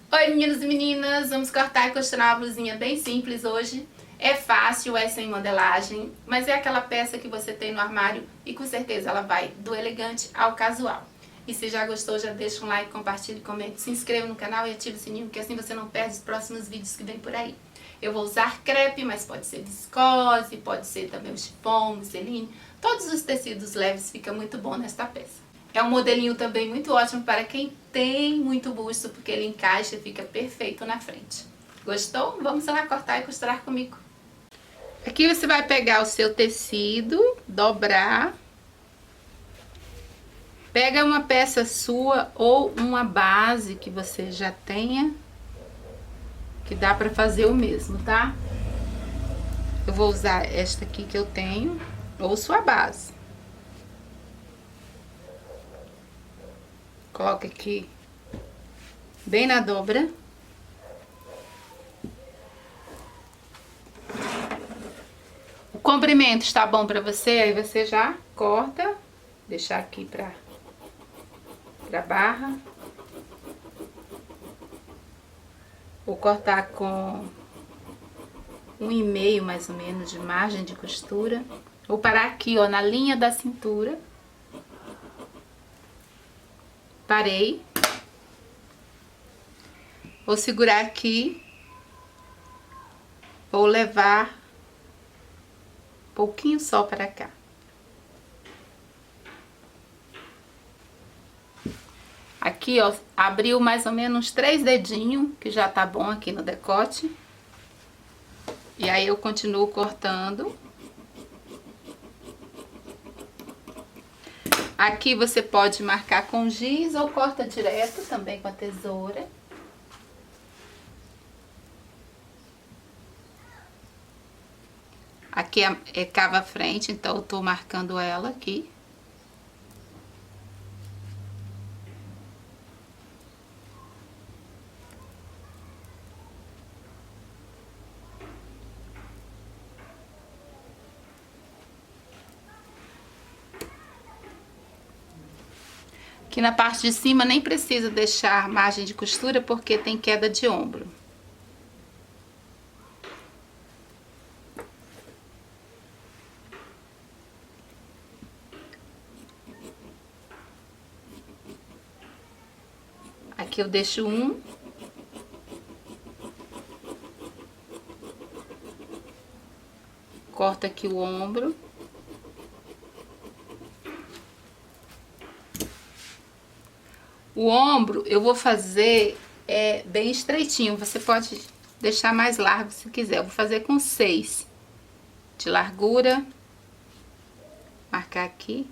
Oi meninos e meninas, vamos cortar e costurar uma blusinha bem simples hoje. É fácil, é sem modelagem, mas é aquela peça que você tem no armário e com certeza ela vai do elegante ao casual. E se já gostou, já deixa um like, compartilhe, comente, se inscreva no canal e ative o sininho, que assim você não perde os próximos vídeos que vem por aí. Eu vou usar crepe, mas pode ser viscose, pode ser também o chiffon, musseline. Todos os tecidos leves ficam muito bom nesta peça. É um modelinho também muito ótimo para quem tem muito busto, porque ele encaixa e fica perfeito na frente. Gostou? Vamos lá cortar e costurar comigo. Aqui você vai pegar o seu tecido, dobrar. Pega uma peça sua ou uma base que você já tenha, que dá para fazer o mesmo, tá? Eu vou usar esta aqui que eu tenho, ou sua base. Coloca aqui bem na dobra. O comprimento está bom para você, aí você já corta, deixar aqui pra barra. Vou cortar com 1,5 mais ou menos de margem de costura. Vou parar aqui, ó, na linha da cintura. Parei. Vou segurar aqui. Vou levar um pouquinho só para cá. Aqui, ó, abriu mais ou menos 3 dedinhos, que já tá bom aqui no decote. E aí eu continuo cortando. Aqui você pode marcar com giz ou corta direto também com a tesoura. Aqui é cava frente, então eu tô marcando ela aqui. Aqui na parte de cima nem precisa deixar margem de costura porque tem queda de ombro. Aqui eu deixo um. Corta aqui o ombro. O ombro eu vou fazer bem estreitinho. Você pode deixar mais largo se quiser. Eu vou fazer com 6 de largura. Marcar aqui.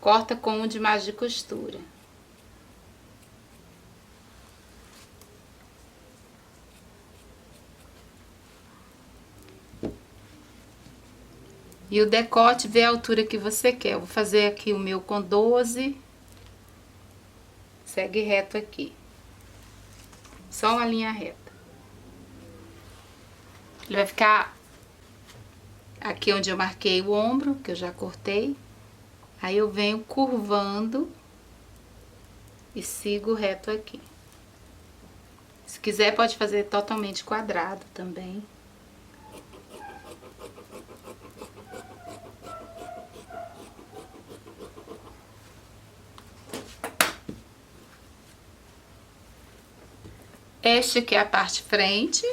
Corta com 1 de margem de costura. E o decote, vê a altura que você quer. Eu vou fazer aqui o meu com 12. Segue reto aqui. Só uma linha reta. Ele vai ficar aqui onde eu marquei o ombro, que eu já cortei. Aí eu venho curvando e sigo reto aqui. Se quiser, pode fazer totalmente quadrado também. Esta aqui é a parte frente.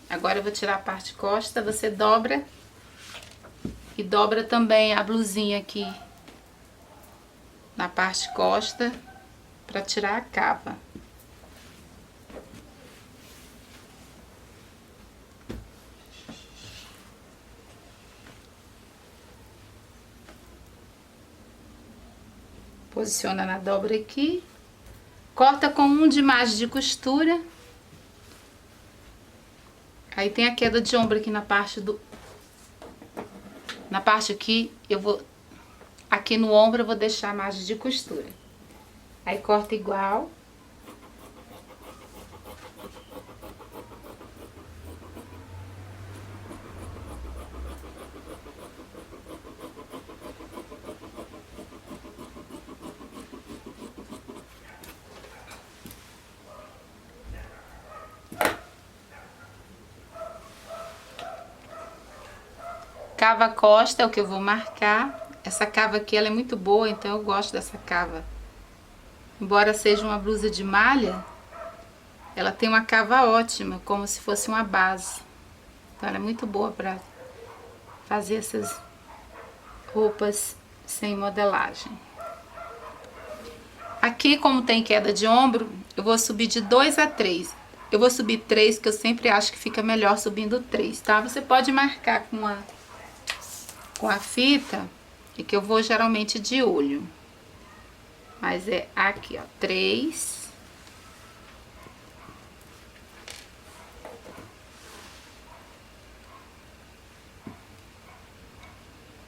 Agora eu vou tirar a parte costa. Você dobra e dobra também a blusinha aqui na parte costa para tirar a cava. Posiciona na dobra aqui. Corta com 1 de margem de costura. Aí tem a queda de ombro aqui na parte do... Na parte aqui, eu vou... Aqui no ombro eu vou deixar a margem de costura. Aí corta igual. cava costa é o que eu vou marcar. Essa cava aqui ela é muito boa, então eu gosto dessa cava. Embora seja uma blusa de malha, ela tem uma cava ótima, como se fosse uma base. Então ela é muito boa para fazer essas roupas sem modelagem. Aqui, como tem queda de ombro, eu vou subir de 2 a 3. Eu vou subir 3, que eu sempre acho que fica melhor subindo 3, tá? Você pode marcar com a fita, e que eu vou geralmente de olho. Mas é aqui, ó, 3.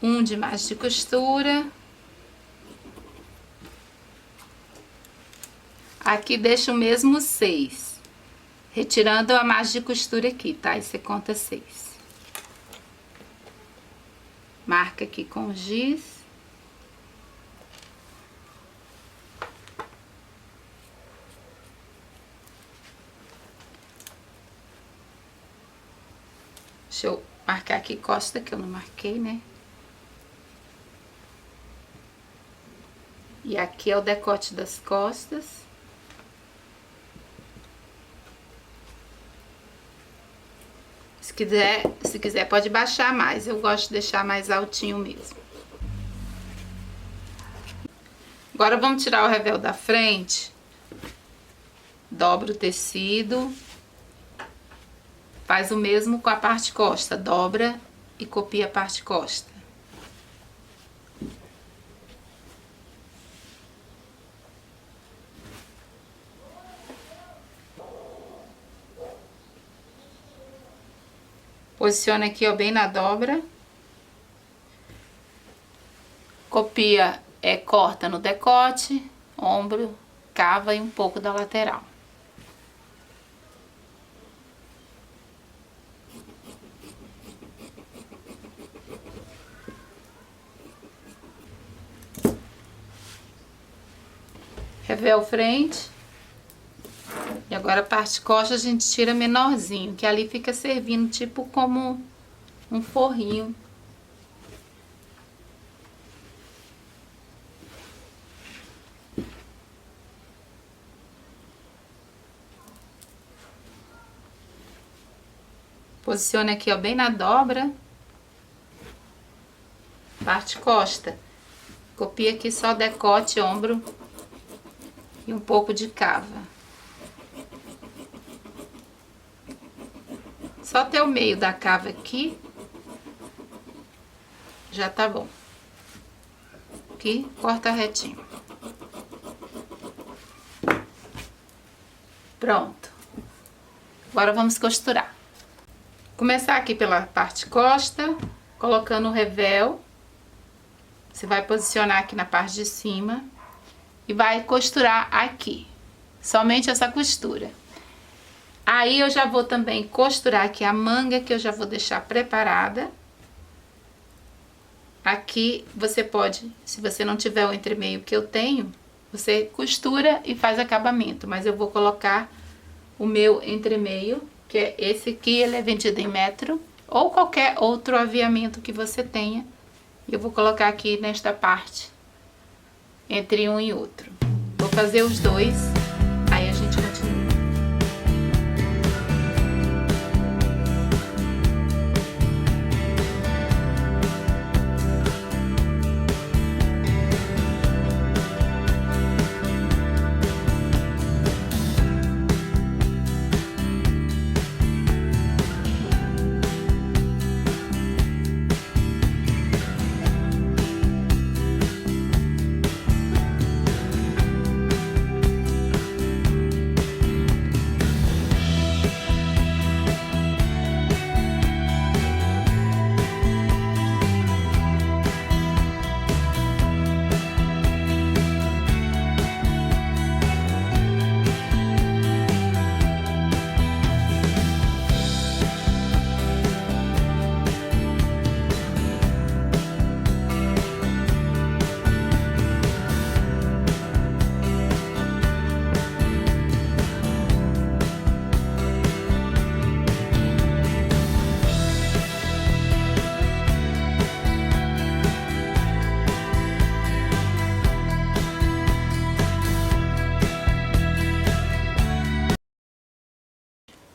Um de margem de costura. Aqui deixa o mesmo 6. Retirando a margem de costura aqui, tá? E você conta 6. Marca aqui com giz. Deixa eu marcar aqui costa, que eu não marquei, né? E aqui é o decote das costas. Se quiser pode baixar mais, eu gosto de deixar mais altinho mesmo. Agora vamos tirar o revel da frente. Dobra o tecido. Faz o mesmo com a parte costa, dobra e copia a parte costa. Posiciona aqui, ó, bem na dobra. Copia, corta no decote, ombro, cava e um pouco da lateral. Revel frente. E agora a parte costa a gente tira menorzinho, que ali fica servindo tipo como um forrinho. Posicione aqui, ó, bem na dobra. Parte costa. Copia aqui só decote, ombro e um pouco de cava. Só até o meio da cava aqui, já tá bom. Aqui, corta retinho. Pronto. Agora vamos costurar. Começar aqui pela parte costa, colocando o revel. Você vai posicionar aqui na parte de cima e vai costurar aqui. Somente essa costura. Aí eu já vou também costurar aqui a manga, que eu já vou deixar preparada. Aqui você pode, se você não tiver o entremeio que eu tenho, você costura e faz acabamento. Mas eu vou colocar o meu entremeio, que é esse aqui, ele é vendido em metro, ou qualquer outro aviamento que você tenha. E eu vou colocar aqui nesta parte, entre um e outro. Vou fazer os dois, aí a gente continua.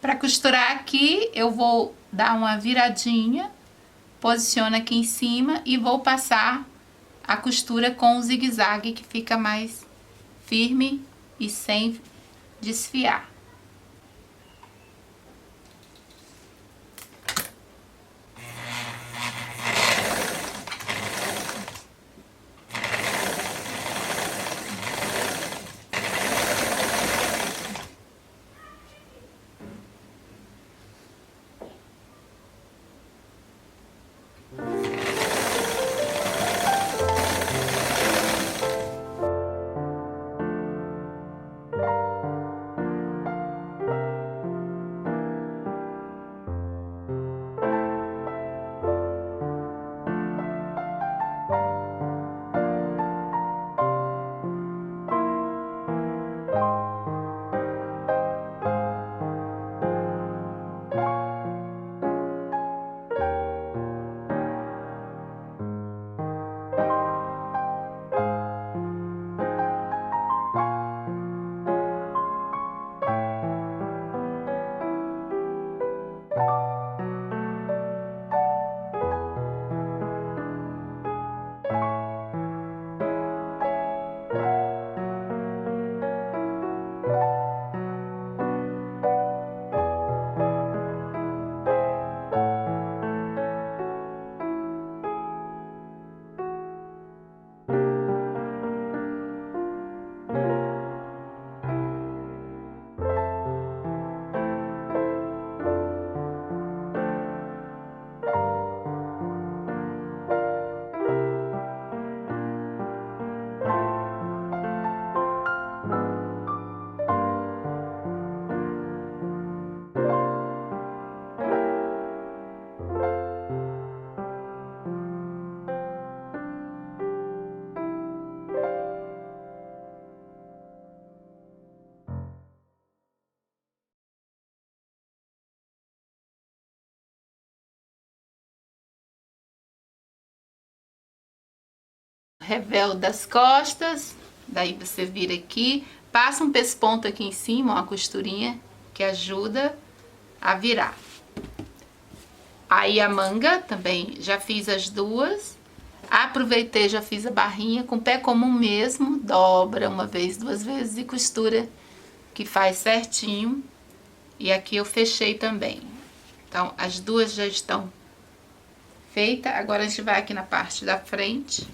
Para costurar aqui, eu vou dar uma viradinha, posiciono aqui em cima e vou passar a costura com o zigue-zague, que fica mais firme e sem desfiar. Revel das costas, daí você vira aqui, passa um pesponto aqui em cima, uma costurinha que ajuda a virar. Aí a manga também já fiz as duas, aproveitei, já fiz a barrinha com pé comum mesmo, dobra uma vez, duas vezes e costura, que faz certinho. E aqui eu fechei também. Então as duas já estão feitas, agora a gente vai aqui na parte da frente.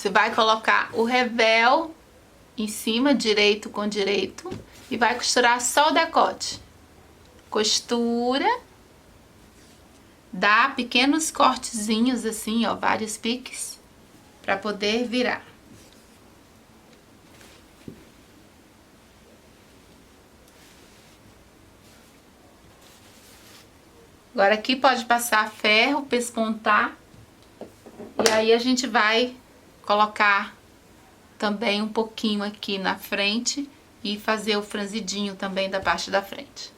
Você vai colocar o revel em cima, direito com direito, e vai costurar só o decote. Costura, dá pequenos cortezinhos assim, ó, vários piques, para poder virar. Agora aqui pode passar ferro, pespontar, e aí a gente vai colocar também um pouquinho aqui na frente e fazer o franzidinho também da parte da frente.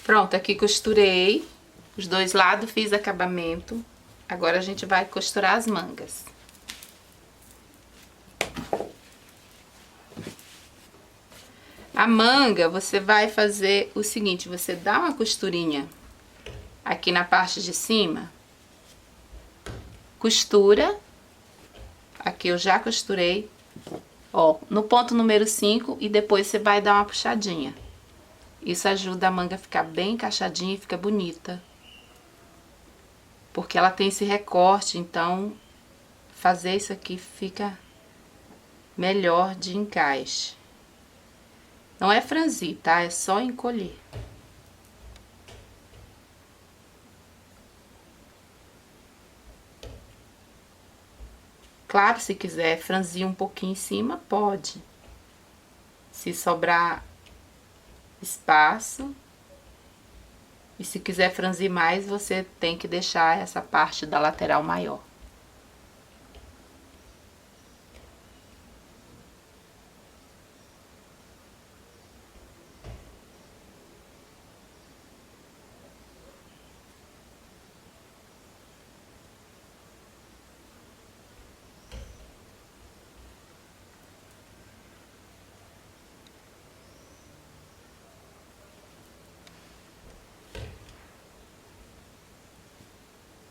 Pronto, aqui costurei os dois lados, fiz acabamento. Agora a gente vai costurar as mangas. A manga, você vai fazer o seguinte, você dá uma costurinha aqui na parte de cima, costura aqui eu já costurei, ó, no ponto número 5 e depois você vai dar uma puxadinha. Isso ajuda a manga a ficar bem encaixadinha e fica bonita. Porque ela tem esse recorte, então fazer isso aqui fica melhor de encaixe. Não é franzir, tá? É só encolher. Claro, se quiser franzir um pouquinho em cima, pode. Se sobrar espaço. E se quiser franzir mais, você tem que deixar essa parte da lateral maior.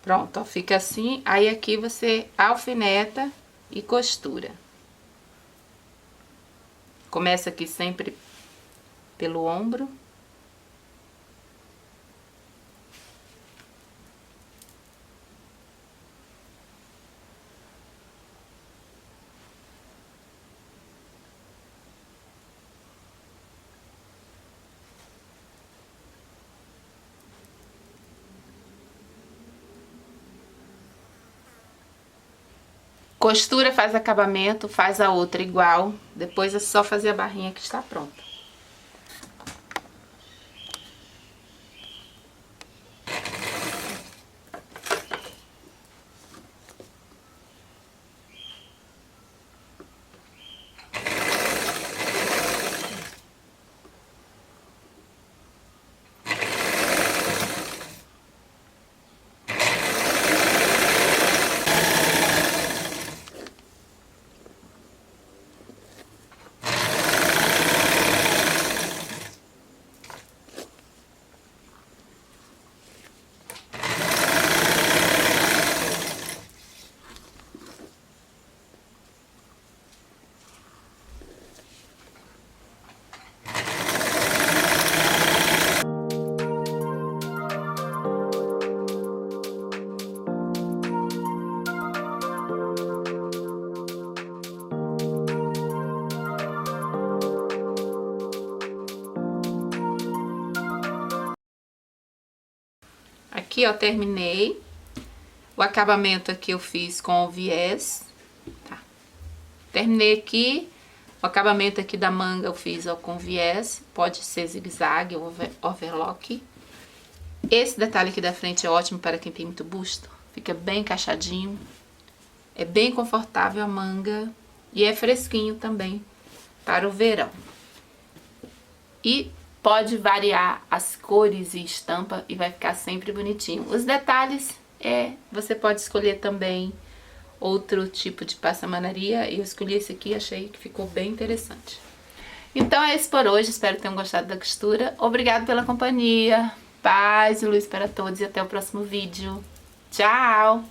Pronto, ó, fica assim. Aí aqui você alfineta e costura. Começa aqui sempre pelo ombro. Costura, faz acabamento, faz a outra igual. Depois é só fazer a barrinha que está pronta. Aqui, ó, terminei. O acabamento aqui eu fiz com o viés, tá? Terminei aqui. O acabamento aqui da manga eu fiz, ó, com viés. Pode ser zigue-zague ou overlock. Esse detalhe aqui da frente é ótimo para quem tem muito busto. Fica bem encaixadinho. É bem confortável a manga. E é fresquinho também para o verão. E pode variar as cores e estampa e vai ficar sempre bonitinho. Os detalhes você pode escolher também outro tipo de passamanaria. Eu escolhi esse aqui e achei que ficou bem interessante. Então é isso por hoje, espero que tenham gostado da costura. Obrigado pela companhia, paz e luz para todos e até o próximo vídeo. Tchau!